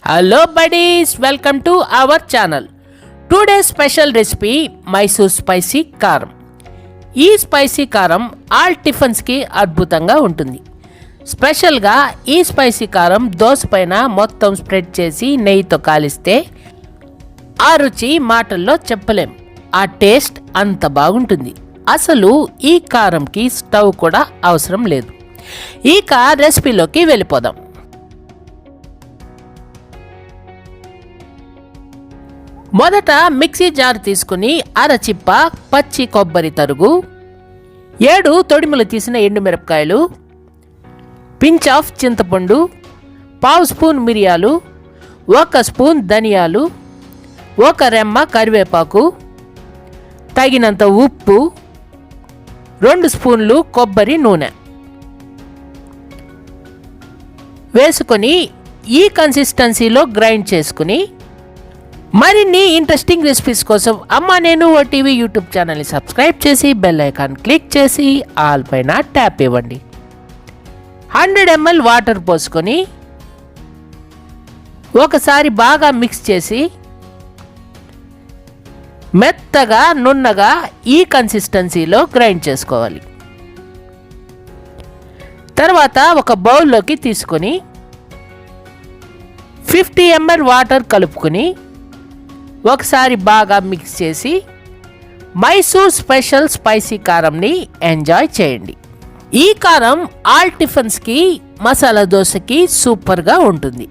Hello buddies, welcome to our channel. Today's special recipe Mysore spicy karam. ఈ spicy కారం all tiffins కి అద్భుతంగా ఉంటుంది. స్పెషల్ గా ఈ స్పైసీ కారం దోస పైన మొత్తం స్ప్రెడ్ చేసి నెయ్యితో కాలిస్తే ఆ రుచి మాటల్లో చెప్పలేం. ఆ టేస్ట్ అంత బాగుంటుంది. అసలు ఈ కారంకి స్టవ్ కూడా అవసరం లేదు. ఇక రెసిపీలోకి వెళ్ళిపోదాం. మొదట మిక్సీ జార్ తీసుకుని అరచిప్ప పచ్చి కొబ్బరి తరుగు, 7 తొడిములు తీసిన ఎండుమిరపకాయలు, పించ్ ఆఫ్ చింతపండు, 1/2 స్పూన్ మిరియాలు, 1 స్పూన్ ధనియాలు, 1 రెమ్మ కరివేపాకు, తగినంత ఉప్పు, 2 స్పూన్లు కొబ్బరి నూనె వేసుకొని ఈ కన్సిస్టెన్సీలో గ్రైండ్ చేసుకుని మరిన్ని ఇంట్రెస్టింగ్ రెసిపీస్ కోసం అమ్మ నేను ఓటీవీ యూట్యూబ్ ఛానల్ని సబ్స్క్రైబ్ చేసి బెల్ ఐకాన్ క్లిక్ చేసి ఆల్ పైన ట్యాప్ ఇవ్వండి. 100 ml వాటర్ పోసుకొని ఒకసారి బాగా మిక్స్ చేసి మెత్తగా నున్నగా ఈ కన్సిస్టెన్సీలో గ్రైండ్ చేసుకోవాలి. తర్వాత ఒక బౌల్లోకి తీసుకొని 50 ml వాటర్ కలుపుకొని ఒకసారి బాగా మిక్స్ చేసి మైసూర్ స్పెషల్ స్పైసీ కారంని ఎంజాయ్ చేయండి. ఈ కారం ఆల్ టిఫిన్స్కి మసాలా దోశకి సూపర్గా ఉంటుంది.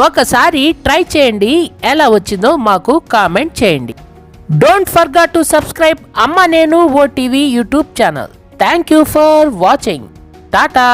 ఒకసారి ట్రై చేయండి, ఎలా వచ్చిందో మాకు కామెంట్ చేయండి. డోంట్ ఫర్గెట్ టు సబ్స్క్రైబ్ అమ్మ నేను OTV YouTube channel. Thank you for watching. Tata.